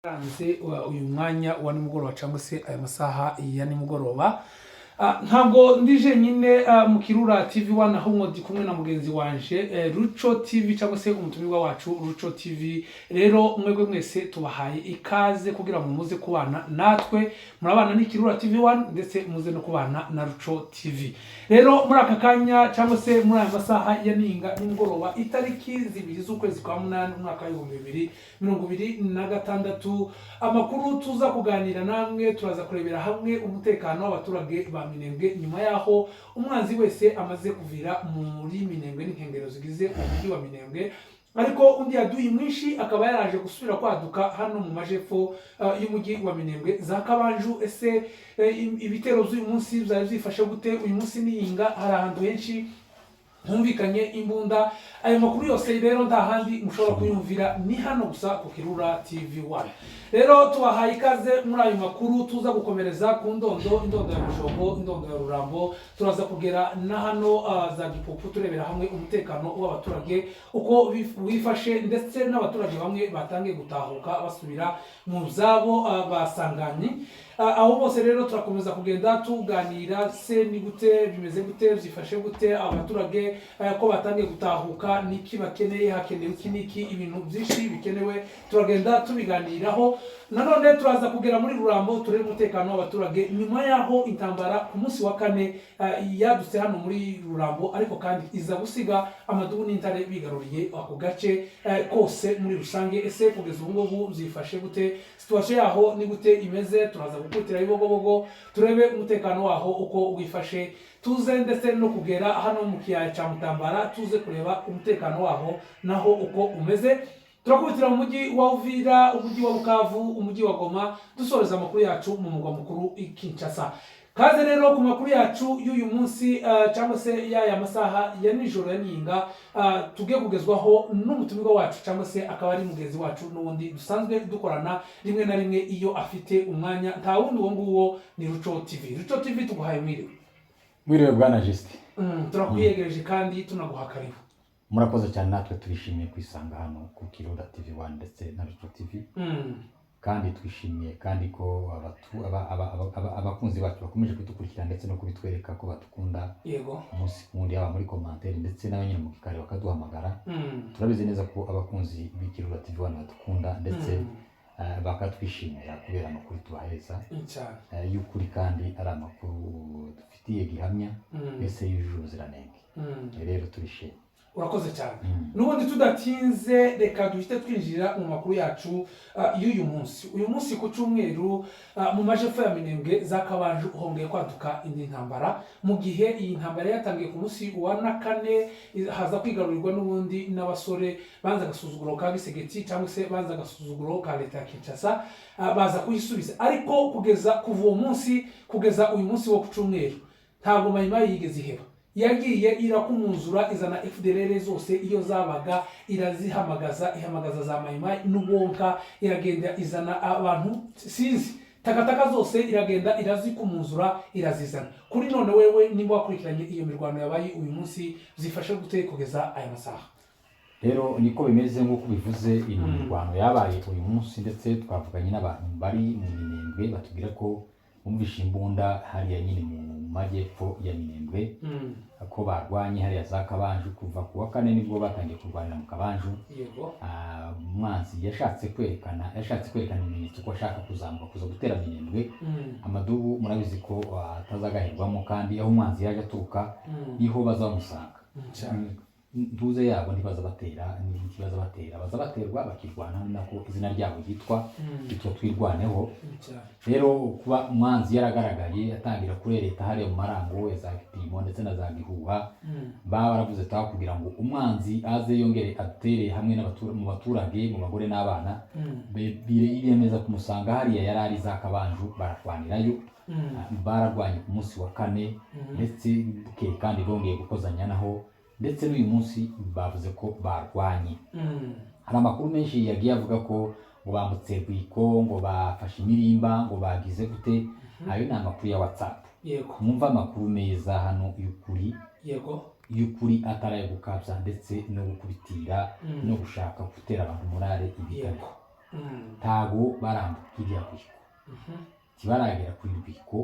Hanze uyu mwanya wa nimugoroba cyangwa se aya masaha ya nimugoroba ntabwo ndije nyine mu Kirura TV1 aho ndi kumwe na mugenzi wanje Ruco TV cyangwa se umutumirwa wacu Ruco TV. Rero mwebwe mwese tubahaye ikaze kugira ngo muze kubana natwe, murabana ni Kirura TV1 ndetse muze no kubana na Ruco TV. Rero muri aka kanya cyangwa se muri aya masaha ya nimugoroba itariki 2 z'ukwezi kwa 8 umwaka wa 2026, amakuru tuza kuganira namwe, turaza kurebera hamwe umutekano w'abaturage ba Minembwe nyuma yaho umwanzi wese amaze kuvira muri Minembwe n'inkengero zigize umujyi wa Minembwe, ariko undi yaduye mwinshi akaba yaraje gusubira kwaduka hano mu majepfo y'umujyi wa Minembwe za Kabanju. Ese ibitero z'uyu munsi byari byifashe gute? Uyu munsi niyinga hari ahantu henshi humvikanye imbunda. Ayo makuru yose rero nta handi mushobora kuyumvira ni hano gusa ku Kirura TV1. Rero tubahaye ikaze muri ayo makuru, tuza gukomereza ku indondo ya Mushombo, indondo ya Rurambo, turaza kugera na hano za Gipupu turebera hamwe umutekano w'abaturage uko wifashe, ndetse n'abaturage bamwe batangiye gutahuka basubira mu zabo basanganye. Aho bose rero turakomeza kugenda tuganira, se ni gute bimeze gute, byifashe gute abaturage ko batangiye gutahuka, niki bakeneye, hakenewe iki niki, ibintu byinshi bikenewe turagenda tubiganiraho. Nanone turaza kugera muri Rurambo turebe umutekano w'abaturage nyuma yaho intambara ku munsi wa 4 yadutse hano muri Rurambo, ariko kandi iza gusiga amadubu n'intare bigaruriye ako gace kose muri rusange. Ese kugeza ubu ngubu byifashe gute, situation yaho ni gute imeze? Turaza gukutira ibogobogo turebe umutekano waho uko wifashe, tuze ndetse no kugera hano mu kiyaya cya Mutambara tuze kureba umutekano waho naho uko umeze. Turakubitira mu mujyi wa Uvira, umujyi wa Bukavu, umujyi wa Goma, dusoreza amakuru yacu mu mugwa mukuru Kinshasa. Kaze rero ku makuru yacu y'uyu munsi cyangwa se ya masaha ya nijoro ya nyinga, tugiye kugezwaho n'umutumirwa wacu cyangwa se akaba ari mugenzi wacu n'ubundi dusanzwe dukorana rimwe na rimwe iyo afite umwanya, nta wundi wo nguwo ni Ruco TV. Ruco TV tuguhaye mwiriwe bwana Justin. Turakwiyegereje kandi tunaguha karibu. Murakoze cyane, natwe turishimiye kwisanga hano ku Kirura TV1 ndetse na Ruco TV. Kandi twishimiye kandi ko abakunzi bacu bakomeje kudukurikira ndetse no kubitwereka ko batukunda. Yego. Umunsi kundi yaba muri commentaire ndetse n'abanyine mu kikari bakaduhamagara. Turabizi neza ko abakunzi b'Ikirura TV1 batukunda ndetse bakatwishimira kubera amakuru tubaheza y'ukuri kandi ari amakuru dufitiye gihamya mbese y'ijuru ziranenge. Rero turishimye. Urakoze cyane. Nubundi tudatinze reka duhite twinjira mu makuru yacu y'uyu munsi. Uyu munsi ku cyumweru mu majepfo ya Minembwe za Kabanju hongeye kwaduka indi ntambara, mu gihe iyi ntambara yatangiye ku munsi wa 4 haza kwigarurirwa n'ubundi n'abasore banza gasuzuguro ka Gisegeti cyangwa se banza gasuzuguro ka leta ya Kinshasa, baza kuyisubiza. Ariko kugeza kuva uwo munsi kugeza uyu munsi wo ku cyumweru ntabwo Mayimayi yigeze iheba, yagiye irakumuzura izana FDLR zose iyo zabaga irazihamagaza, ihamagaza za Mayimayi n'ubonka, iragenda izana abantu sinzi takataka zose iragenda irazikumuzura irazizana. Kuri none wewe nimba wakurikiranye iyo mirwano yabaye uyu munsi, zifashe gute kugeza aya masaha? Rero niko bimeze nk'uko bivuze, imirwano yabaye uyu munsi ndetse twavuganye n'abantu bari mu Minembwe batubwira ko bumvishe imbunda hariya nyine mu majyepfo ya Minembwe, ko barwanye hariya za Kabanju. Kuva ku wa 4 nibwo batangiye kurwanira mu Kabanju. Yego. Umwanzi yashatse kwerekana ibimenyetso ko ashaka kuzamuka kuza gutera Minembwe. Amadubu murabizi ko atazagahirwamo, kandi aho umwanzi yaje atuka niho bazamusanga. Ntuze yabo ntibaza batera, baza baterwa bakirwana, nako izina ryabo yitwa twirwaneho. Rero kuba umwanzi yaragaragaye atangira kurereta hariya mu marango za Kipimo ndetse na za Gihuha, baravuze kugira ngo umwanzi aze yongere atere hamwe mu baturage, mu bagore n'abana, biremeza kumusanga hariya yari ari za Kabanju, bararwanirayo. Bararwanye ku munsi wa 4 ndetse kandi bongeye gukozanya naho, ndetse n'uyu munsi bavuze ko barwanye. Hari amakuru menshi yagiye avuga ko ngo bambutse Rwiko, ngo bafashe imirimba, ngo bagize gute. Ayo ni amakuru ya WhatsApp. Yego. Mwumva amakuru meza hano y'ukuri. Yego. Y'ukuri ataraye gukabya ndetse no gukubitira no gushaka gutera abantu morale ibitego. ntago barambuka iriya rwiko kibaragera kuri rwiko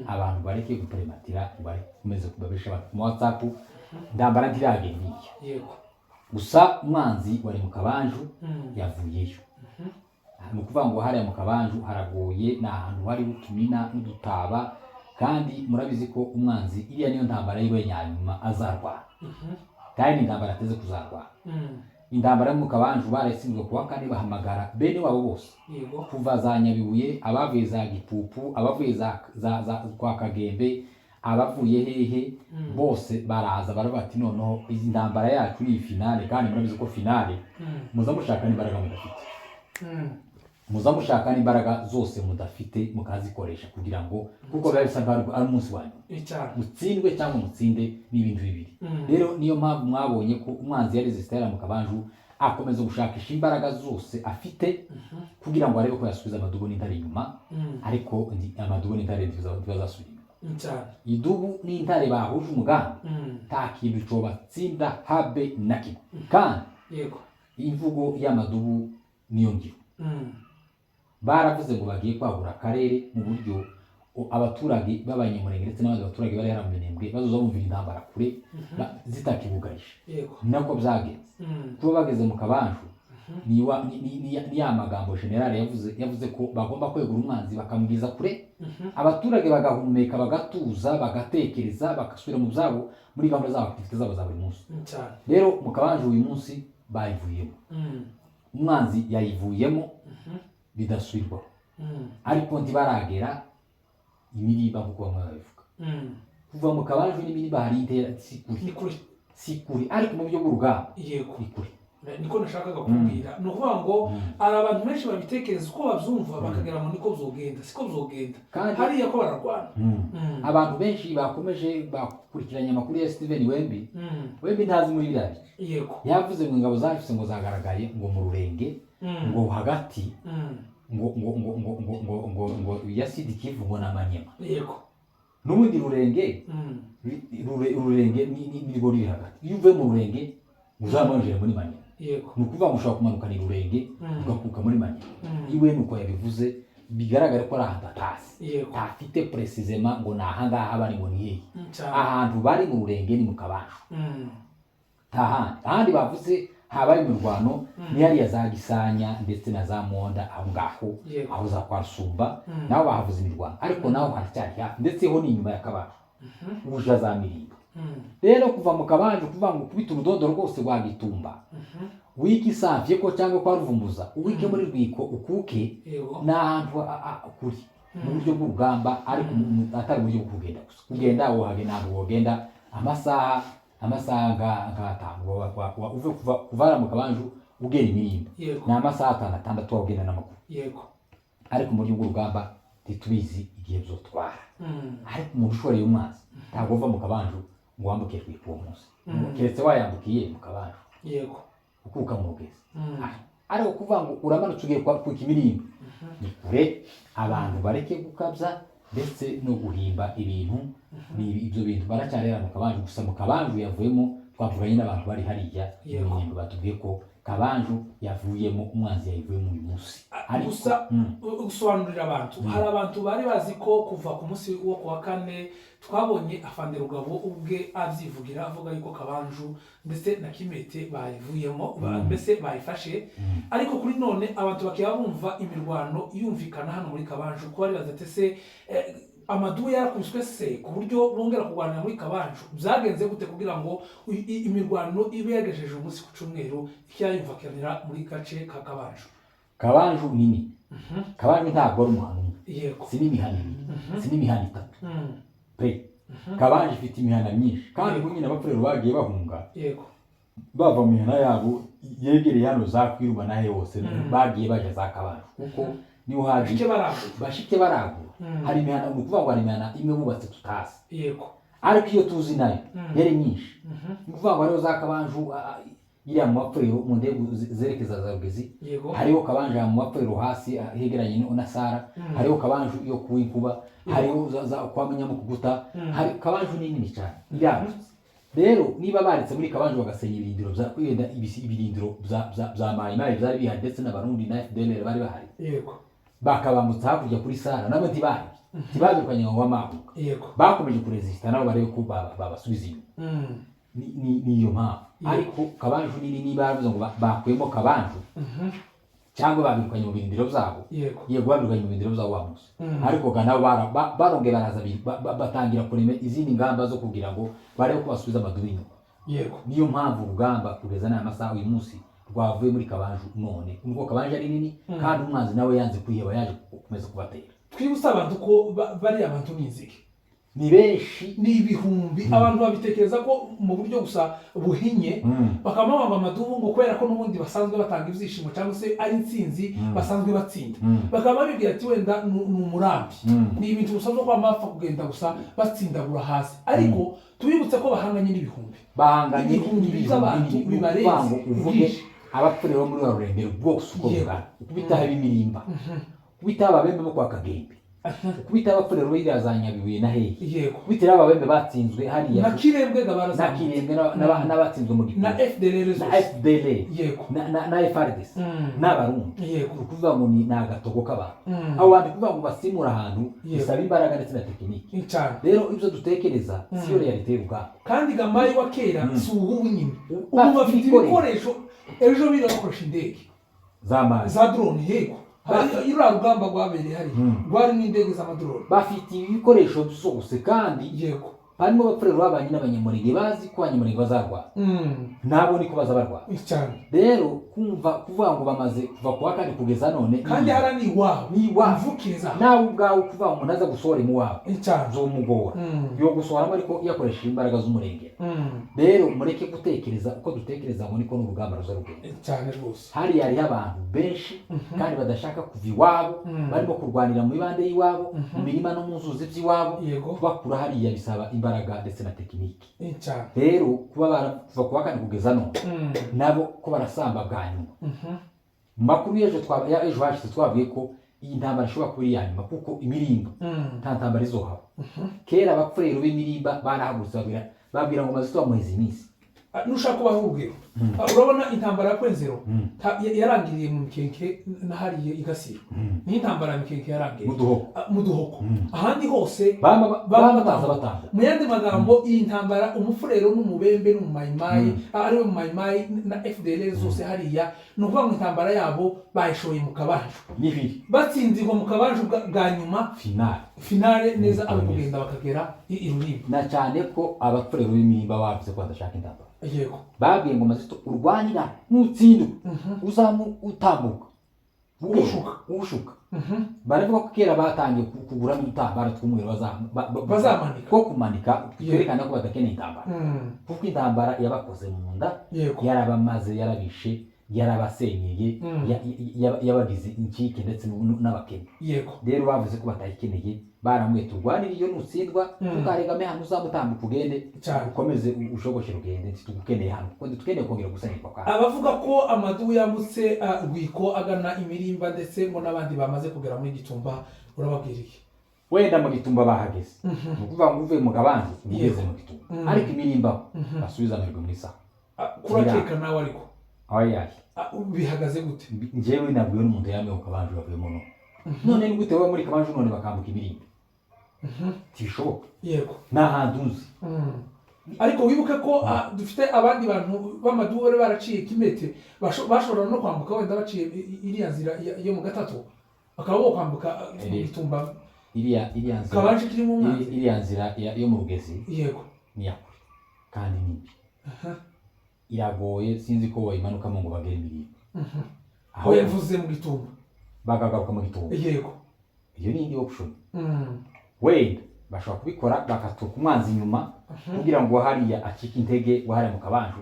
abantu bareke guprematira bakomeze kubabesha abantu mu WhatsApp ndambara ntirageniye yego gusa umwanzi wari mu Kabanju yavuyeyo ni ukuvuga ngo hariya mu Kabanju haragoye ni ahantu hari utumina n'udutaba kandi murabizi ko umwanzi iriya niyo ntambara yiwe nyanyuma azarwana kandi ni intambara ateze kuzarwana intambara mu Kabanju barasinzwe kuwa kane bahamagara bene wabo bose kuva za Nyabibuye abavuye za Gipupu abavuye za kwa Kagembe abavuye hehe bose baraza baravuga ati noneho izi ntambara yacu ni finale kandi murabizi ko finale muza mushaka n'imbaraga mudafite muza mushaka n'imbaraga zose mudafite mukazikoresha kugira ngo kuko biba bisa nkaho ari umunsi wanyu mutsindwe cyangwa mutsinde n'ibintu bibiri rero niyo mpamvu mwabonye ko umwanzi yari Stella mu Kabanju akomeza gushakisha imbaraga zose afite kugira ngo arebe ko yasubiza Amadubu n'Intare inyuma ariko Amadubu n'Intare ntibazasubira Idubu n'Intare bahuje umugambi nta kintu cyo batsinda habe na kimwe kandi imvugo y'Amadubu niyo ngiro baravuze ngo bagiye kwagura akarere mu buryo abaturage b'abanyamurenge ndetse n'abandi baturage bari mu Minembwe bazoza bumvira intambara kure zitakibugarisha nako byagenze kuba bageze mu Kabanju ni ya magambo general yavuze ko bagomba kwegura umwanzi bakamubwiza kure abaturage bagahumeka bagatuza bagatekereza bagasubira mu byabo muri gahunda zabo activite zabo za buri munsi rero mu Kabanju uyu munsi bayivuyemo umwanzi yayivuyemo bidasubirwaho ariko ntibaragera imiriba kuko bamwe babivuga kuva mu Kabanju n'imiriba hari intera sikuri ariko mu buryo bw'urugamba ni kure niko nashakaga kubwira no kuvuga ngo ari abantu benshi babitekereza uko bavyumva bakagera mu niko bizogenda siko bizogenda hariya ko bararwana abantu benshi bakomeje bakurikiranye amakuru ya Steven Wembi ntazi muri biriya yego yavuze ngo ingabo zafise ngo zagaragaye ngo mu Rurenge ngo hagati ngo ya Sud Kivu ngo n'Amanyema yego n'ubundi Rurenge ni rwo riri hagati iyo uvuye mu Rurenge uzamanjira muri Manyema yego nukuvuga ngo ushobora kumanuka ni Rurenge ugakuka muri Manyema iwe nuko yabivuze bigaragara ko ari ahantu atasi afite precisement ngo nahangaha bari ngo niye ahantu bari mu Rurenge ni mu Kabanju ahandi bavuze habaye imirwano ni hariya za Gisanya ndetse na za Monda aho ngaho aho za kwa Rusumba naho bahavuze imirwano ariko naho haracyari hafi ndetse ho ni inyuma ya Kabanju ubuja za Mirimbo rero kuva mu Kabanju kuva ngo kubita urudodo rwose rwa Gitumba wiki savye ko cyangwa kwa Ruvumbuza uwike muri Rwiko ukuke n'ahantu kuri mu buryo bw'urugamba ariko atari buryo bwo kugenda gusa kugenda aho hagenda ntabwo wogenda amasaha nk'atanu uve kuvara mu Kabanju ugera Imirimbo ni amasaha 6 wogenda n'amaguru yego ariko mu buryo bw'urugamba ntitubizi igihe bizotwara ariko umuntu ushoreye umwanzi ntabwo uva mu Kabanju ngo wambuke Rwiko uwo munsi keretse wayambukiye mu Kabanju yego ukuka mu Rugezi ariko kuvuga ngo uramanutse ugiye kwa Imirimbo ni kure abantu bareke gukabya ndetse no guhimba ibintu ibyo bintu baracyarera mu Kabanju gusa mu Kabanju yavuyemo twavuganye n'abantu bari hariya Imirimbo batubwiye ko Kabanju yavuyemo umwanzi yayivuyemo uyu munsi gusa gusobanurira abantu hari abantu bari bazi ko kuva ku munsi wo kuwa kane twabonye Afande Rugabo ubwe avyivugira avuga yuko Kabanju ndetse na Kimete bayivuyemo mbese bayifashe ariko kuri none abantu bakiya bumva imirwano yumvikana hano muri Kabanju ko bari bazatese Amadubu yarakubiswe se ku buryo bongera kurwanira muri Kabanju byagenze gute kugira ngo imirwano ibe yagejeje umunsi ku cyumweru cyayumvakanira muri gace ka Kabanju nini Kabanju ntabwo ari umuhano yego si n'imihana si n'imihana itatu pe Kabanju ifite imihana myinshi kandi kunyine abapfurero bagiye bahunga yego bava mu mihana yabo yegereye hano za Kwiruma nahe hose bagiye baje za Kabanju kuko niho haje bashike baragura hari imihana ukuvuga ngo hari imihana imwe bubatse tutazi yego ariko iyo tuzi nayo yari nyinshi ukuvuga ngo hariho za Kabanju iriya mu mapfurero mu ndego zerekeza za Rugezi hariho Kabanju mu mapfurero hasi hegeranye na Sara hariho Kabanju yo kuwikuba hariho za kwa Munyamukuguta hari Kabanju nini cyane yagutse rero niba baretse muri Kabanje bagasenya ibirindiro bya kwenda ibirindiro bya mayimayi byari bihari ndetse n'abarundi na FDLR bari bahari yego bakabambutsa hakurya kuri Sara nabo ntibabirukanye ngo bamahuka yego bakomeje kuresista nabo barebe ko babasubiza inyuma niyo mpamvu ariko Kabanje nini niba bavuze ngo bakuyemo Kabanje cyangwa babirukanye mu birindiro byabo yego babirukanye mu birindiro byabo bamuze ariko nabo barongeye baraza batangira kurema izindi ngamba zo kugira ngo barebe ko basubiza amadubu inyuma yego niyo mpamvu urugamba kugeza n'amasaha uyu munsi rwavuye muri Kabanje none ubwo Kabanje ari nini kandi umwanzi nawe yanze kwiheba yaje gukomeza kubatera twibutsa abantu ko bari abantu n'inzige ni benshi ni ibihumbi abantu babitekereza ko mu buryo gusa buhinye bakamabamba amadubu ngo kubera ko n'ubundi basanzwe batanga ibyishimo cyangwa se ari intsinzi basanzwe batsinda bakaba babibwira ati wenda ni umurambi ni ibintu bisanzwe ko bapfa kugenda gusa batsindagura hasi ariko tubibutse ko bahanganye n'ibihumbi by'abantu bibarenze abapfurero muri wa rurembero bwose uko bungana ukubitaho imirimba ukubitaho ababembe bo kwa Kagembe ukubitaho abapfurero birazanyabibuye na hehe ukubitaho ababembe batsinzwe hariya na Kirembwe n'abatsinzwe mu gihugu na FDLR yego na FARDC n'abarundi ukuvuga ngo ni agatogo k'abantu abo bantu kuvuga ngo basimura ahantu bisaba imbaraga ndetse na tekiniki rero ibyo dutekereza siyo realite y'urugamba kandi gamayi wa kera si ubu nyine ubu bafite ibikoresho ejo birakoresha indege za drone yego iriya rugamba rwabereye hari rwari n'indege z'amadrone bafite ibikoresho byose kandi yego harimo abapfurero babanye n'abanyamurenge bazi ko abanyamurenge bazarwara nabo niko baza barwara rero kuvuga ngo bamaze kuva ku wa kane kugeza none kandi hara ni iwabo nawe ubwawe kuvuga ngo umuntu aza gusohora imuwabo zomugora yo gusohoramo ariko yakoresheje imbaraga z'umurengera rero mureke gutekereza uko dutekereza ngo niko n'urugamba ruza rugenda cyane rwose hariya hariho abantu benshi kandi badashaka kuva iwabo barimo kurwanira mu mibande y'iwabo mu mirima no mu nzuzi by'iwabo bakura hariya bisaba imbaraga ndetse na tekiniki rero kuva ku wa kane kugeza none nabo ko barasamba bwa nyuma makuru ejo hashize twavuye ko iyi ntambara ishobora kuba iri iya nyuma kuko imirimba nta ntambara izohaba kera abapfurero b'imirimba barahagurutse babwira ngo maze tubamuheza iminsi nushaka kubaho urugero urabona intambara ya Kwenzero yarangiriye mu Mikenke nahariye igasiro ni intambara ya Mikenke yarangiriye mu Duhoko ahandi hose batanga mu yandi magambo iyi ntambara umufurero n'umubembe n'umumayimayi ari we mumayimayi na FDLR zose hariya ni ukuvuga ngo intambara yabo bayishoye mu Kabanje batsindirwa mu Kabanje bwa nyuma finale neza ari kugenda bakagera i Rulindo na cyane ko abapfurero b'imirimba bavuze ko badashaka intambara yego babwiye ngo maze urwanira n'utsindu utambuka ubushuka baravuga ko kera batangiye kugura n'utambara tw'umweru bazamanika ko kumanika twerekana ko badakeneye intambara kuko intambara yabakoze mu nda yarabamaze yarabishe yarabasenyeye yabagize incike ndetse n'abakene rero bavuze ko batayikeneye baramwe turwanira iyo nutsindwa tukaregame hano uzamutambuka ugende ukomeze ushogoshe rugende tugukeneye hano kuko dukeneye kongera gusanirwa kwa abavuga ko amadubu yambutse Rwiko agana imirimba ndetse ngo n'abandi bamaze kugera muri Gitumba urababwira iki wenda mu Gitumba bahageze ukuvuga ngo uvuye mu Kabanje ugeze mu Gitumba ariko imirimba basubiza amerwe muri saha kurakeka nawe ariko ayaye bihagaze gute njyewe nabwiwe n'umuntu yamwe mu Kabanje bavuyemo none ni gute wowe muri Kabanje none bakambuka imirimba tishoboka yego nta hantu uzi ariko wibuke ko dufite abandi bantu b'amadubu baraciye Kimete bashobora no kwambuka wenda baciye iriya nzira yo mu Gatatu bakaba bo kwambuka mu Gitumba iriya nzira Kabanje kirimo umwanzi iriya nzira yo mu Rugezi yego ni yakure kandi nimbi iragoye sinzi ko bayimanukamo ngo bagere imirimba aho yavuze mu Gitumba bagagaruka mu Gitumba yego iyo ni indi option wenda bashobora kubikora bakatuka umwanzi inyuma kugira ngo hariya acike intege wahariya mu Kabanje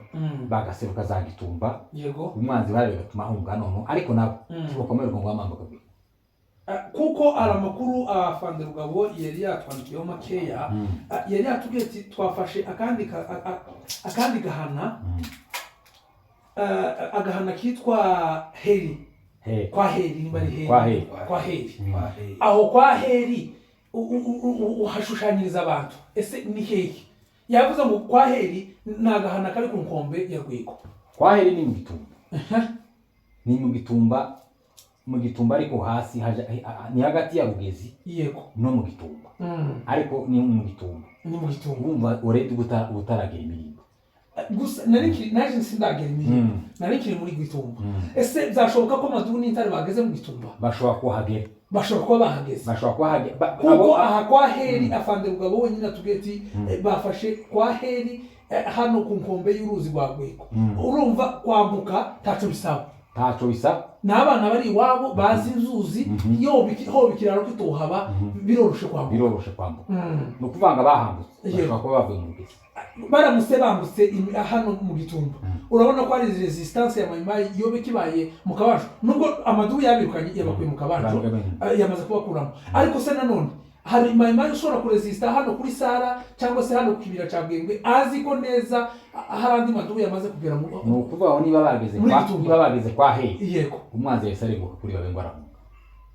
bagaseruka za Gitumba yego umwanzi bari gatuma ahunga none ariko nabo bakomerwa ngo bamambuka kuko ari amakuru Afande Rugabo yari yatwandikiyeho makeya yari yatubwiye ati twafashe akandi agahana kitwa Heri kwa Heri ni bari Heri kwa Heri aho kwa Heri uhashushanyiriza abantu ese ni hehe yavuze ngo Kwaheri nagahana kari ku nkombe ya Rwiko. Kwaheri ni mu Gitumba. Ni mu Gitumba, mu Gitumba ariko hasi ni hagati ya Rugezi yego no mu Gitumba. Ariko ni mu Gitumba. Ni mu Gitumba. Urumva uredi utaragera Imirimbo. Gusa naje sindagera Imirimbo. Narikiri muri Gitumba. Ese byashoboka ko Madugu n'Intare bageze mu Gitumba? Bashobora kuhagera. Bashobora kuba bahageze. Bashobora kuhagera. Kuko aha Kwaheri afande Rugabo wenyine atubweti bafashe Kwaheri hano ku nkombe y'uruzi rwa Rwiko. Urumva kwambuka taco bisaba. Taco bisaba. N'abana bari iwabo bazi inzuzi ho bikiraro kitohaba biroroshe kwambuka. Biroroshe kwambuka. No kuvanga bahambutse. Bashobora kuba bavuye mu Rugezi. Baramutse bambutse hano mu Gitumba. Urabona ko ari resistance ya Mayimayi yobe kibaye mu Kabasho. Nubwo Amadugu yabirukanye yabakuye mu Kabasho yamaze kubakuramo. Ariko se nanone hari Mayimayi ushobora kuresista hano kuri Sara cyangwa se hano ku kibira cya Bwengwe azi ko neza harandi Madugu yamaze kugera mu no kuvaho niba bageze kwa Heri. Yego. Umwanzi yese areguka kuri Babengwa arahunga.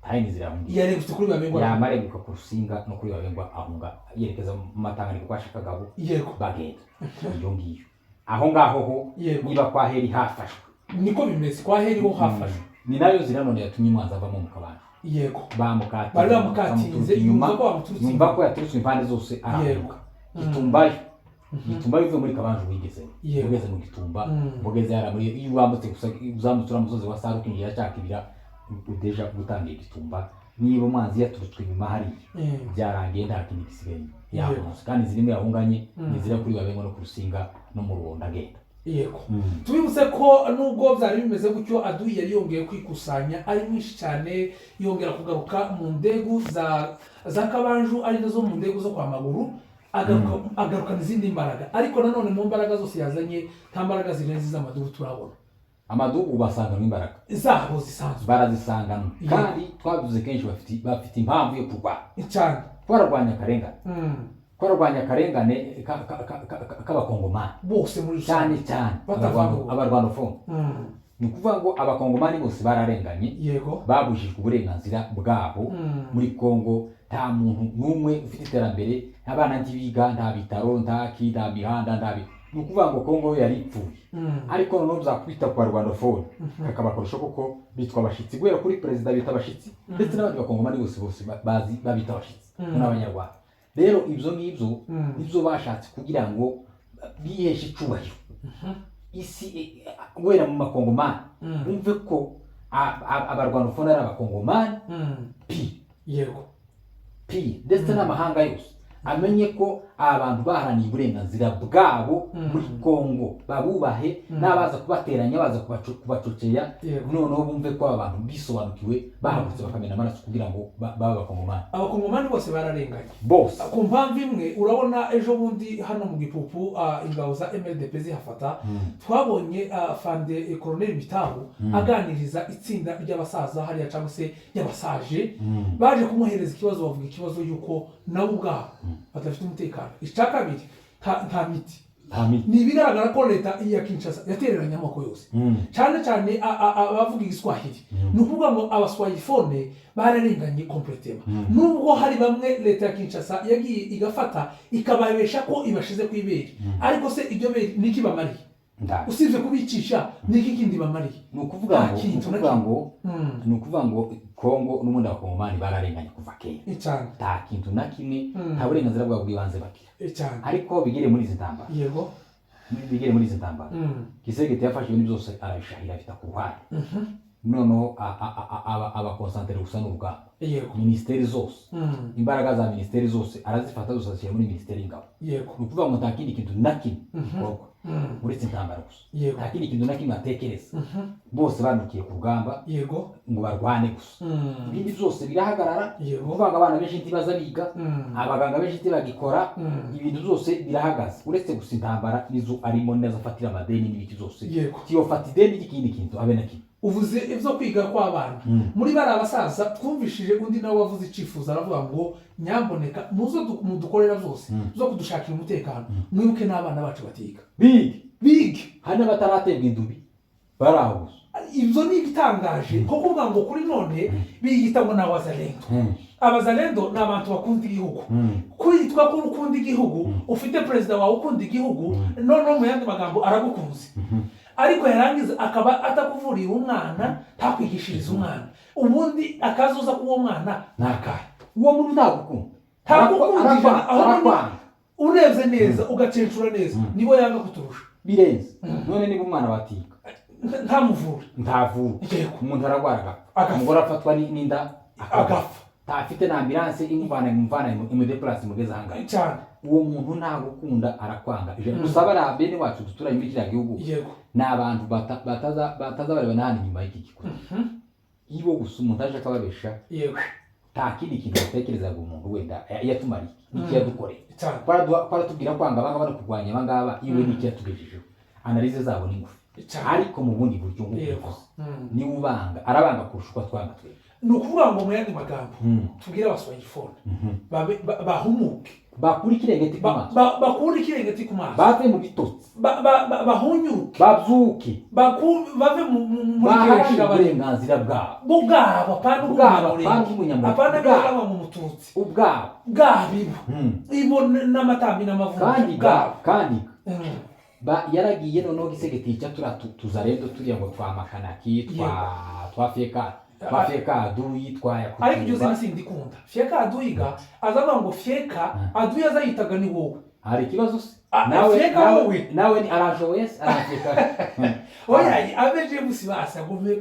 Hayini zirahunga. Yaregutse kuri Babengwa. Yamareguka ku Rusinga no kuri Babengwa ahunga yerekeza mu Matanganiko kwa Shakagabo. Yego. Bagenda. Iyo ngiyo. Aho ngaho ho niba kwa Heri hafashwe. Niko bimeze kwa Heri ho hafashwe. Ni nayo zira none yatumye umwanzi avamo mu Kabasho. Yego. Bamukati. Bari bamukatinze yumva ko yaturutse impande zose arahuka. Gitumbayo. Gitumbayo uvuye muri Kabasho wigeze. Ugeze mu Gitumba. Ugeze yara muri iyo wambutse gusa uzamutse uramusozi wa Saruki ngira cyakibira udeja gutangira Gitumba. Niba umwanzi yaturutswe inyuma hari byarangiye nta kindi gisigaye. Yahuze kandi zirimo yahunganye nizira kuri Babengwa no ku Rusinga no mu Rubondo agenda. Yego. Tubibutse ko nubwo byari bimeze gutyo Aduyi yari yongeye kwikusanya ari mwinshi cyane yongera kugaruka mu ndegu za Kabanju ari nazo mu ndegu zo kwa Maguru agaruka n'izindi mbaraga ariko nanone mu mbaraga zose yazanye nta mbaraga zirenze z'Amadugu turabona. Amadugu basanga n'imbaraga zabo zisanzwe barazisangana kandi twavuze kenshi bafite impamvu yo kurwana cyane twararwanya akarengane. Twararwanya akarengane k'abakongomani bose muri cyane abarwanofone. Ni ukuvuga ngo abakongomani bose bararenganye. Yego. Babujijwe uburenganzira bwabo muri Kongo. Nta muntu n'umwe ufite iterambere, abana ntibiga, nta bitaro, nta mihanda, nta ni ukuvuga ngo Kongo yari ipfuye. Ariko noneho bizakubita kwa rwanofone kakabakoresha kuko bitwa abashitsi guhera kuri perezida bita abashitsi ndetse n'abandi bakongomani bose bazi babita abashitsi n'abanyarwanda. Rero ibyo ngibyo nibyo bashatse kugira ngo biheshe icubahiro isi guhera mu makongomani bumve ko abarwanofone ari abakongomani yego ndetse n'amahanga yose amenye ko abantu baharaniye uburenganzira bwabo muri Kongo babubahe n'abaza kubateranya baza kubacocera noneho bumve ko abantu bisobanukiwe bahagutse bakamena amaraso kugira ngo abakongomani bose bararenganye bose ku mpamvu imwe. Urabona ejo bundi hano mu Gipupu ingabo za MLDP zihafata twabonye Fande Colonel Bitabu aganiriza itsinda ry'abasaza hariya cyangwa se y'abasaje baje kumuhereza ikibazo bavuga ikibazo yuko nabo ubwabo badafite umutekano. Icya kabiri nta miti. Ni bigaragara ko leta ya Kinshasa yatereranye amoko yose cyane cyane abavuga igiswahili. Ni ukuvuga ngo abaswahilifone bararenganye completely. Nubwo hari bamwe leta ya Kinshasa yagiye igafata ikababesha ko ibashize ku ibere ariko se ibyo niki bamariye usibye kubicisha niki kindi bamariye. Ni ukuvuga ngo Kongo n'umundi abakongomani bararenganye kuva kera cyane nta kintu na kimwe nta burenganzira bwabo bw'ibanze bagira cyane. Ariko bigire muri izi ntambara. Yego. Bigire muri izi ntambara Kisegete yafashe ibintu byose arabishahira bita ku ruhande. Noneho abakonsantere gusa n'urugamba. Ministeri zose imbaraga za ministeri zose arazifata zose azishyira muri ministeri y'ingabo. Yego. Ni ukuvuga ngo nta kindi kintu na kimwe uretse intambara gusa. Nta kindi kintu na kimwe atekereza. Bose banukiye ku rugamba. Yego. Ngo barwane gusa. Ibindi byose birahagarara. Kuvuga ngo abana benshi ntibaza biga, abaganga benshi ntibagikora, ibintu byose birahagaze uretse gusa intambara nizo arimo neza afatira amadeni n'ibiki byose. Kiyofata ideni y'ikindi kintu abe na kimwe. Uvuze ivyo kwiga kw'abana muri bari abasaza twumvishije undi nawe wavuze icifuzo aravuga ngo nyamboneka muzo mudukorera byose zo kudushakira umutekano mwibuke n'abana bacu batiga big hana bataraterwa indubi barahuza ibyo ni ibitangaje ko kuvuga ngo kuri none biyita ngo ni abazalendo. Abazalendo ni abantu bakunda igihugu. Kwitwa ko ukunda igihugu ufite perezida wawe ukunda igihugu none mu yandi magambo aragukunze, ariko yarangiza akaba atakuvuriye umwana, ntakwigishiriza umwana, ubundi akazoza k'uwo mwana nakahe. Uwo muntu ntagukunda, ntakukundira aho urebye neza ugacencura neza nibo yanga kuturusha birenze. None niba umwana batika ntamuvura, ntavura, umuntu aragwara agapfa, umugore afatwa n'inda agapfa, ntafite na ambulance imuvana imudeplace mugeze ahangaha cyane. Uwo muntu ntagukunda, arakwanga. Gusa bari bene wacu duturanye muri kiriya gihugu ni abantu bataza bareba n'ahandi nyuma y'iki gikorwa. Iyo gusa umuntu aje akababesha nta kindi kintu batekerezaga umuntu wenda yatumariye n'iki yadukoreye. Baratubwira kwanga abangaba no kurwanya abangaba, iwe n'iki yatugejejeho. Analize zabo ni ngufi, ariko mu bundi buryo ngufi ni ubanga arabanga kurusha uko twanga twebwe. Ni ukuvuga ngo mu yandi magambo tubwire abaswahilifone bahumuke, bakura ikirengeti ku maso, bakura ikirengeti ku maso, bave mu bitotsi, bahunyuke, babyuke, bave muri kenshi uburenganzira bwabo apana ubwabo mu mututsi ubwabo ibo n'amatambi n'amavuta kandi yaragiye noneho gisegeti cya tuzarendo turiya ngo twamakanaki twafyeka aduyi twaya. Ariko ibyo zina sindikunda fyeka aduyiga azavuga ngo fyeka aduyi azayitaga ni wowe. Hari ikibazo se nawe ni arashoboye se arafyeka oya abeje musibasa gume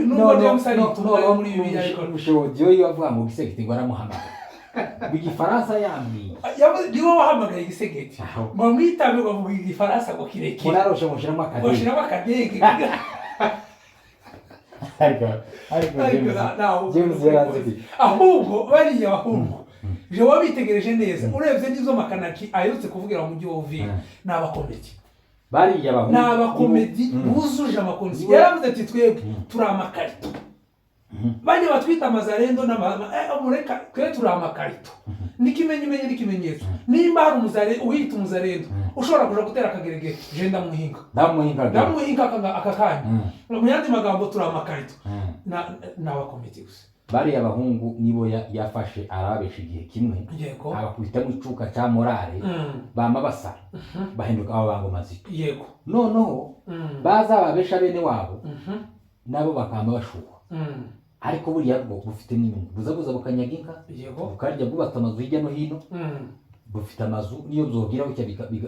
no jamusari tumwe muri bibiliya ariko mushodio yavuga ngo gisegeti ngo aramuhamagara bigifaransa yambi niwo wahamagaye igisegeti ngo mwitabe ngo mu gifaransa ngo kireke muraroshe mushiramo akadege James yaranze ahubwo bariya bahungu je wabitegereje neza urebye n'izo makanaki ayutse kuvugira mu mujyi wa Uvira n'abakomedi bariya bahungu n'abakomedi buzuje amakonsi yaravuze ati twebwe turi amakarito banye batwita amazalendo n'amureka twe turi amakarito n'ikimenyetso nimba hari umuzalendo uhita umuzalendo ushobora kuja gutera akagerege je ndamuhinga akakanya mu yandi magambo turi amakarito n'abakomedi gusa. Bariya bahungu nibo yafashe arabesha igihe kimwe abakubita mu icuka cya morale bama basara bahinduka abo bango mazito noneho baza babesha bene wabo nabo bakamba bashuka. Ariko buriya bwo bufite n'inyungu buzabuza bukanyaga inka bukarya bwubatse amazu hirya no hino bufite amazu niyo byogira bucya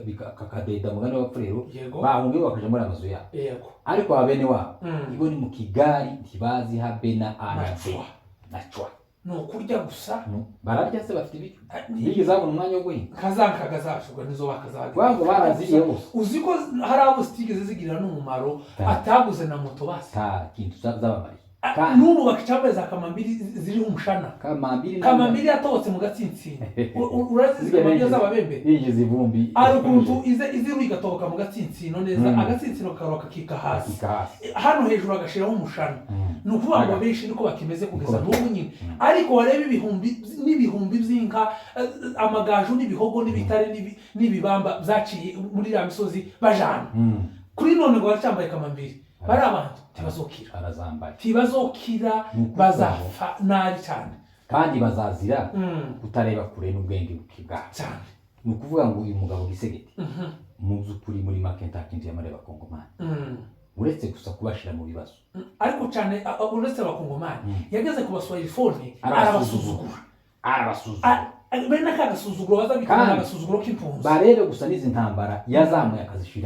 bikakadeda mugani w'abapfurero bahungiye bakaja muri amazu yabo. Ariko abene wabo ibo ni mu Kigali ntibazi habena anacwa no kurya gusa bararya se bafite ibiki bigeze abona umwanya wo guhinga kazankaga zashurwa nizo bakazaga wango baraziriye bose. Uziko hari abo stigeze zigirira n'umumaro ataguze na moto basi kintu zabamari n'ubu bakicambeza kamambiri ziri umushana kamambiri atotse mu gatsintsina urazizigamye z'ababembe yigeze ivumbi arukuntu izi rugatoka mu gatsintsino neza agatsintsino karoka kika hasi hano hejuru agashiraho umushana. Nukuvuga ngo benshi niko bakimeze kugeza n'ubu nyine, ariko wareba n'ibihumbi by'inka amagaju n'ibihogo n'ibitare n'ibibamba byaciye muri ya misozi bajana kuri none ngo baracambaye kamambiri bari abantu tibazokira bazafa nabi cyane kandi bazazira kutareba kure n'ubwenge bukibwa cyane. Ni ukuvuga ngo uyu mugabo gisegeti mu by'ukuri muri Makenta kintu yamareba Kongomani uretse gusa kubashira mu bibazo ariko cyane uretse abakongomani yageze ku baswahilifone arabasuzugura bene akagasuzuguro bazabikana agasuzuguro k'impunzi barebe gusa n'izi ntambara yazamuye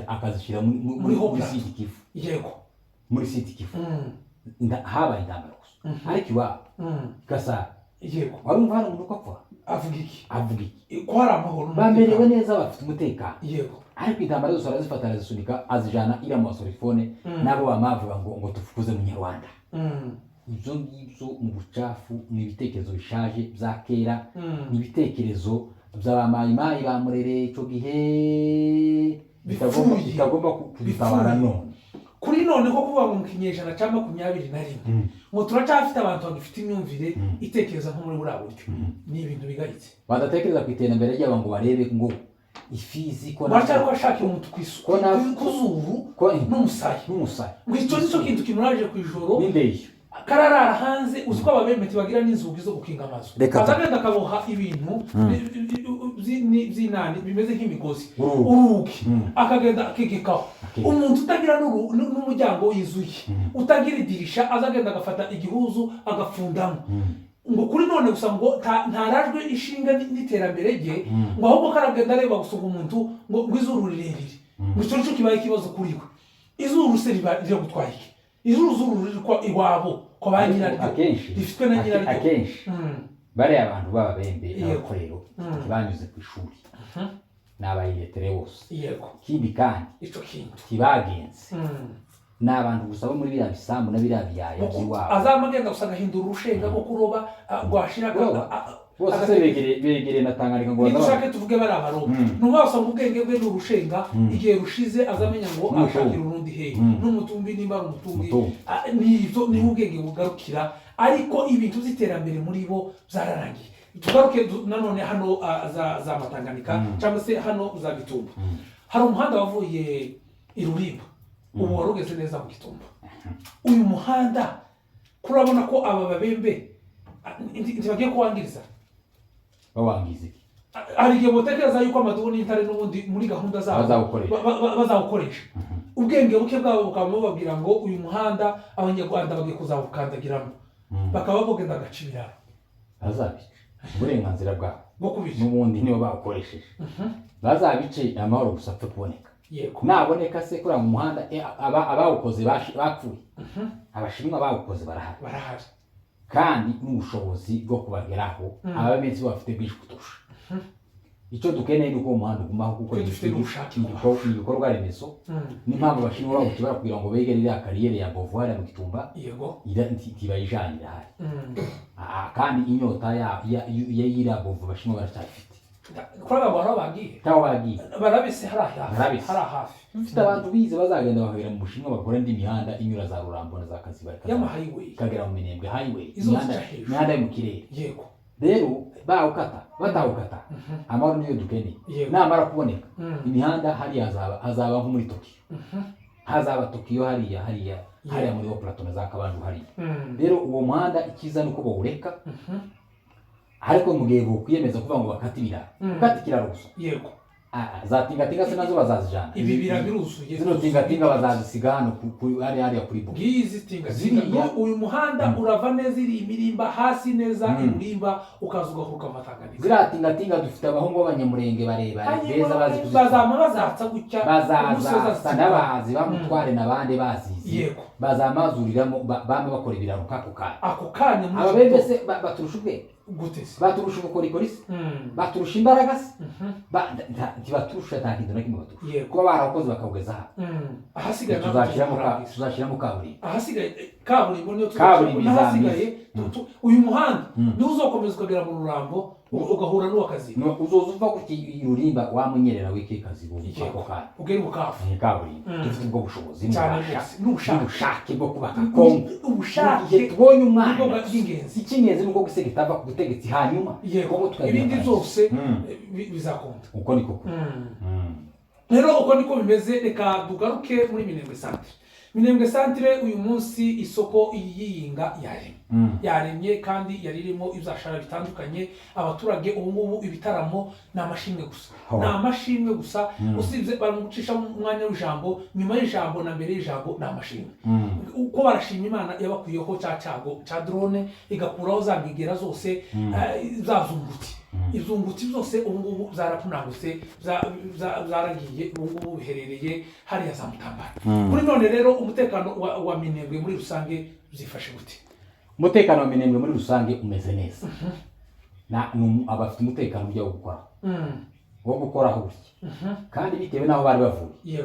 akazishira muri Sud Kivu muri Sud Kivu habaye intambara gusa ariko iwabo gasa warumva hano umuntu uko avuga iki ko hari amahoro bamerewe neza bafite umutekano ariko intambara zose arazifata arazisunika azijana ira mu baswahilifone nabo bamavuga ngo tufukuze mu Nyarwanda. Ibyo ngibyo mu bucafu ni ibitekerezo bishaje bya kera ni ibitekerezo by'abamayimayi bamurere ico gihe bitagomba kubitabara none kuri none ko kuvuga ngo mu kinyejana cya 21 ngo turacafite abantu bagifite imyumvire itekereza nko muri buriya buryo ni ibintu bigaritse badatekereza ku iterambere ry'abantu ngo barebe ngo ifizi ko baracyari ko ashaka umuntu kuzuru n'umusaya ngo icyo nicyo kintu kimuraje ku ijoro n'indeyo kararara hanze uzi ko ababemeti bagira n'inzugi zo gukinga amazu azagenda akaboha ibintu by'inani bimeze nk'imigozi urugi akagenda akegekaho umuntu utagira n'umuryango yuzuye utagira idirisha azagenda agafata igihuzu agapfundamo ngo kuri none gusa ngo ntarajwe ishinga n'iterambere rye ngo ahubwo karagenda areba gusuka umuntu ngo izuru rirerire ngo icyo nicyo kibaye ikibazo kuri we izuru se rije gutwara iki izuru riri kwa iwabo ko ba nyiraryo rifitwe na nyiraryo akenshi bariya abantu b'ababembe n'abakorero ntibanyuze ku ishuri n'abayiletere bose ikindi kandi icyo kintu kibagenze ni abantu gusa bo muri biriya bisambu na biriya biyaya by'iwabo azamagenda gusa agahindura urushenga rwo kuroba rwashira bose se begereye na Tanganyika ngo dushake tuvuge bari abaroba n'ubwo wasanga ubwenge bwe n'urushenga igihe rushize azamenya ngo ashakira urundi hehe n'umutumbi nimba ari umutumbi n'ibyo niho ubwenge bugarukira ariko ibintu by'iterambere muri bo byararangiye tugaruke nanone hano za Matanganyika cyangwa se hano za Gitumba hari umuhanda wavuye i Rulindo ubu warugeze neza mu Gitumba uyu muhanda kurabona ko aba babembe ntibagiye kuwangiriza bawangiza iki hari igihe botekereza yuko amadubu n'intare n'ubundi muri gahunda zabo bazawukoresha ubwenge buke bwabo bukaba bababwira ngo uyu muhanda abanyarwanda bagiye kuzawukandagiramo bakaba bagenda agaca ibiraro bazabica uburenganzira bwabo bwo kubica n'ubundi nibo bawukoresheje bazabice amahoro gusa apfa kuboneka naboneka se kuri mu muhanda abawukoze bapfuye abashinwa bawukoze barahari kandi n'ubushobozi bwo kubageraho ababemezi bafite bwinshi kuturusha icyo dukeneye ni uko umuhanda ugumaho kuko ibikorwa remezo n'impamvu abashinwa bawukibara kugira ngo begere iriya kariyeri ya Bovuari ya Gitumba ntibayijanira hari kandi inyota y'iriya Bovu abashinwa baracyafite kuraga barabagiye barabise hari hafi mfite abantu bize bazagenda bakagera mu Bushinwa bakora indi mihanda inyura za Rurambo na za Kaziba kagera mu Minembwe highway imihanda yo mu kirere yego rero batawukata amahoro niyo dukeneye namara kuboneka imihanda hariya hazaba nko muri Tokyo hazaba Tokyo hariya muri Plateau na za Kabanju hariya rero uwo muhanda ikiza nuko bawureka ariko mu gihe kwiyemeza kuvuga ngo bakate ibiraro ukata ikiraro gusa yego za tingatinga se nazo bazazijana ibi birabiruzuye zino tingatinga bazazisiga hano hariya kuri bo ngizi tingatinga uyu muhanda urava neza iri imirimba hasi neza imirimba ukaza ugahuruka Matanganyika ziriya tingatinga dufite abahungu b'abanyamurenge barebare beza bazi bazama bazatsa gutya bazaza n'abazi bamutware n'abandi bazizi bazamazuriramo bame bakora ibiraro ako kanya ababembe se baturusha ubwenge gutese baturusha ubukorikori se baturusha imbaraga se ntibaturusha nta kintu na kimwe baturusha kuba barakoze bakawugeza ahasigaye tuzashyiramo kaburimbo ahasigaye kaburimbo niyo ahasigaye uyu muhanda niwo uzokomeza ukagera mu Rurambo ugahura n'uwakazi uzoza uva gutya Rulimba wamunyerera w'iki kazi ako kana ugera ukafu kaburimbo dufite ubwo bushobozi n'ubushake bwo kubaka Kongo ubushake tubonye umwana bw'ingenzi icy'ingenzi nuko gusega itava ku butegetsi hanyuma ibindi byose bizakunda uko niko rero uko niko bimeze reka dugaruke muri Minembwe Centre uyu munsi isoko yiyinga yaremye kandi yaririmo ibyashara bitandukanye abaturage ubu ngubu ibitaramo n'amashimwe gusa usibye bamucisha umwanya w'ijambo nyuma y'ijambo na mbere y'ijambo n'amashimwe uko barashima Imana yabakuyeho cya cyago cya drone igakuraho za ngegera zose zazungutse izungutse zose ubu ngubu zarapunangutse zaragiye ubu ngubu biherereye hariya za Mutambara kuri none rero umutekano wa Minembwe muri rusange zifashe gute umutekano wa Minembwe muri rusange umeze neza abafite umutekano ujya wo gukoraho gutya kandi bitewe n'aho bari bavuye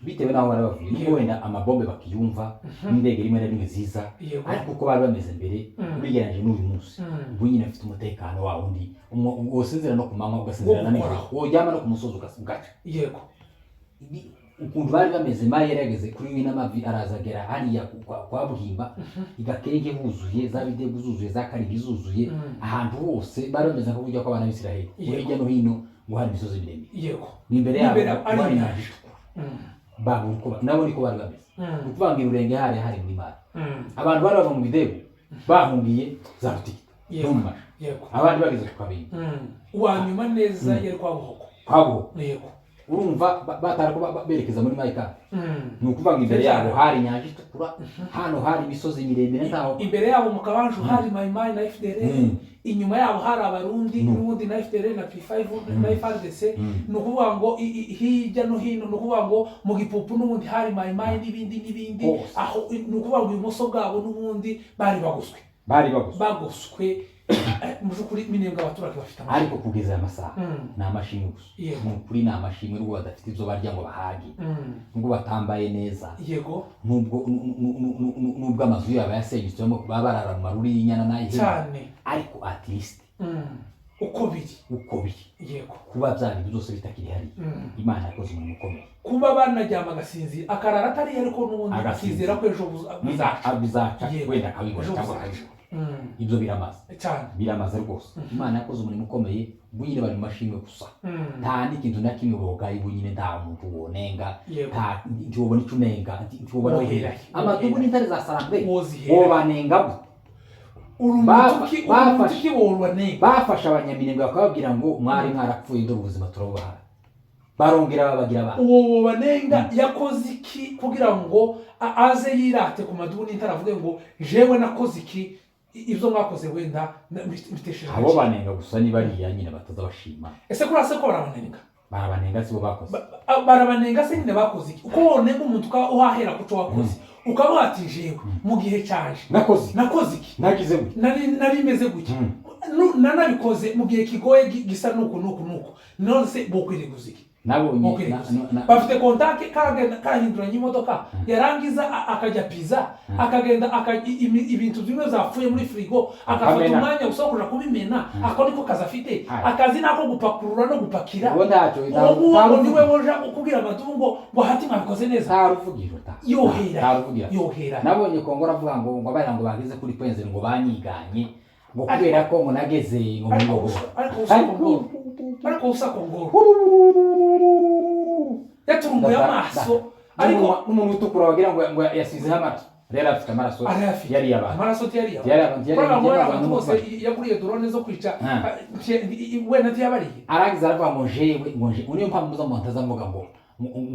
bitewe n'aho bari bavuye niba wenda amabombe bakiyumva n'indege rimwe na rimwe ziza ariko uko bari bameze mbere ubigereranyije n'uyu munsi ubu nyine afite umutekano wa wundi usinzira no ku manywa ugasinzira na nijoro wojyama no ku musozi ugaca ukuntu bari bameze mari yarageze kuri n'amavi arazagera hariya kwa Buhimba igakenge huzuye za bidego zuzuye za Karigi zuzuye ahantu hose bari bameze nko kujya kw'abana b'Isiraheli hirya no hino ngo hari imisozi miremire yego n'imbere yabo ari hari inyanja babo uko nabo niko bari bameze ukuvanga irurenge hari muri mari abantu bari bava mu bidego bahungiye za rutigita no mu masha abandi bageze ku kabingo uwanyuma neza yari kwa Buhoko yego urumva batara ko berekeza muri Mayika ni ukuvanga imbere yabo hari inyanja itukura hano hari imisozi miremire ntaho imbere yabo mu kabanju hari Maimai na FDL inyuma yabo hari abarundi n'ubundi na FDL na P5 na FARDC no kuvuga ngo hirya no hino no kuvuga ngo mu gipupu n'ubundi hari Maimai n'ibindi aho no kuvuga ngo ibumoso bwabo n'ubundi bari bagoswe mujukuri Minembwe abaturage bafite ariko kugeza amasaha na mashini gusa kuri na mashini rwo badafite izo barya ngo bahagi ngo batambaye neza yego nubwo amazu yaba yasenyutsemo babarara mu maruri y'inyana nayo cyane ariko at least uko biri yego kuba byari byose bitakiri hari Imana yakoze umuntu ukomeye kuba banaryama agasinzi akarara atari ariko n'ubundi akizera ko ejo bizaca wenda kabibona cyangwa ibyo biramaze rwose Imana yakoze umuntu ukomeye bunyine bari mashimwe gusa nta n'ikintu na kimwe bogaye bunyine nta muntu wonenga nta ntubona icunenga ntubona wihera amadubu n'intare za Sarangwe bobanenga bafasha abanyaminembwe bakababwira ngo mwari mwarapfuye dore ubuzima turabubaha barongera babagira ba uwo banenga yakoze iki kugira ngo aze yirate ku madubu n'intare avuge ngo jewe nakoze iki ibyo mwakoze wenda mitesheje abo banenga gusa ni bariya nyine batazabashima ese kurase ko barabanenga sibo bakoze barabanenga se nyine bakoze iki uko wonenga umuntu uhahera kuco wakoze ukaba watijewe mu gihe cyaje nakoze iki nagize gute nari meze gute nanabikoze mu gihe kigoye gisa nuko none se bokwiriguza iki bafite kontake karahinduranya imodoka yarangiza akajya piza akagenda ibintu bimwe zapfuye muri frigo akafata umwanya usokoja kubimena ako niko kazi afite akazi nako gupakurura no gupakira uwo niwe woja ukubwira amatungo ngo hati mwabikoze neza taruvugiro yohera nabonye Kongora avuga ngo abana ngo bagize kuri Kwenzeri ngo banyiganye ngo kubera ko munageze ngo muyobo ariko usa Kongoro yaturumbuye amaso ariko n'umuntu utukura wagira ngo yasizeho amaraso rero afite amaraso yari yabaye amaraso yari abantu bose yaguriye drone zo kwica wenda ntiyabariye aragize aravuga ngo jewe niyo mpamvu muza montaza mvuga ngo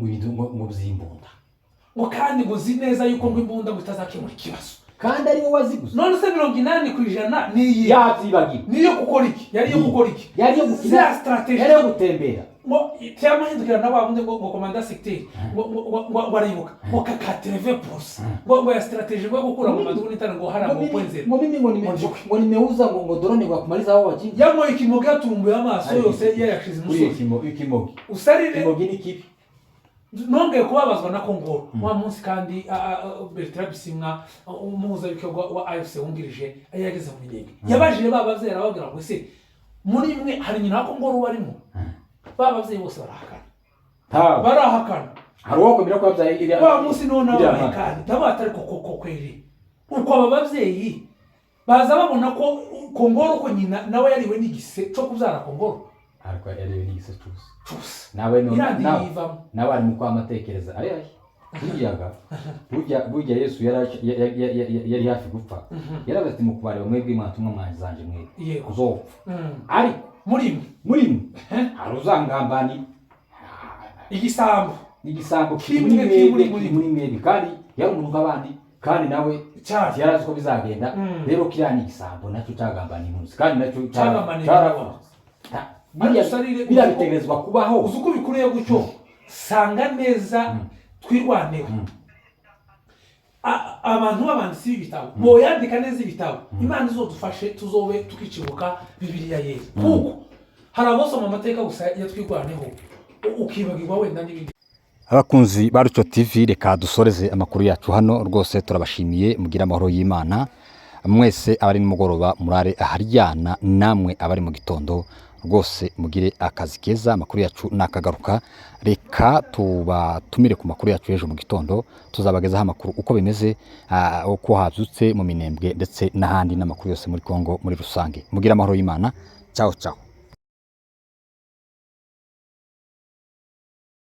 ibintu ngo byimbunda ngo kandi ngo zi neza yuko ngo imbunda gutazakemura ikibazo kandi ari wowe waziguze none se 80% niyi yabyibagiye niyo gukora iki yari yo gukora iki yari yo gukina strategy yari yo gutembera ngo cyamahindukira n'ababundi ngo commander secteur ngo baribuka ngo kakatreve plus ngo ya strategy ngo gukura mu madugu n'itano ngo hara mu Kwenzeri ngo mimi ngo nimeuza ngo drone ngo kumaliza wao wajinga yamwe ikimogi yatumbuye amaso yose yashize musozi ikimogi usarire ikimogi ni kibi nongeye kubabazwa na Kongoro wa munsi kandi Bertrand Bisimwa umuhuza w'ikigo wa AFC wungirije yageze mu Minembwe yabajije babazera bagira ngo se muri imwe hari nyina Kongoro barimo babavye bose barahakana hari uwo komera ko byaye iri wa munsi none abahakana tabatari koko kweri uko abavyeyi baza babona ko Kongoro ko nyina nawe yariwe n'igise cyo kubyara Kongoro ariko yariwe n'igise cyose nawe nawe ari mu kwa amatekereza burya Yesu yari hafi gupfa yaravuze ati mukubare mwebwe mwatumwa mwanzanje mwebwe uzopfa ariko muri hari uzangambani igisambo kimwe muri mwebwe kandi yari umuntu nk'abandi kandi nawe yarazi ko bizagenda rero kirani igisambo nacyo cyagambani impunzi kandi nacyo cyaravuze biriya bitegerezwa kubaho uzi uko bikuriye gutyo sanga neza twirwaneho abantu b'abanditsi b'ibitabo boyandika neza ibitabo Imana izodufashe tuzobe tukicibuka Bibiliya yera kuko hari abosoma amateka gusa yatwirwaneho ukibagirwa wenda n'ibindi. Abakunzi ba Ruco TV reka dusoreze amakuru yacu hano rwose turabashimiye mugira amahoro y'Imana mwese abari nimugoroba murare aharyana namwe abari mu gitondo rwose mugire akazi keza amakuru yacu nakagaruka reka tubatumire ku makuru yacu ejo mu gitondo tuzabagezaho amakuru uko bimeze uko habyutse mu Minembwe ndetse n'ahandi n'amakuru yose muri Kongo muri rusange mugira amahoro y'Imana ciao ciao.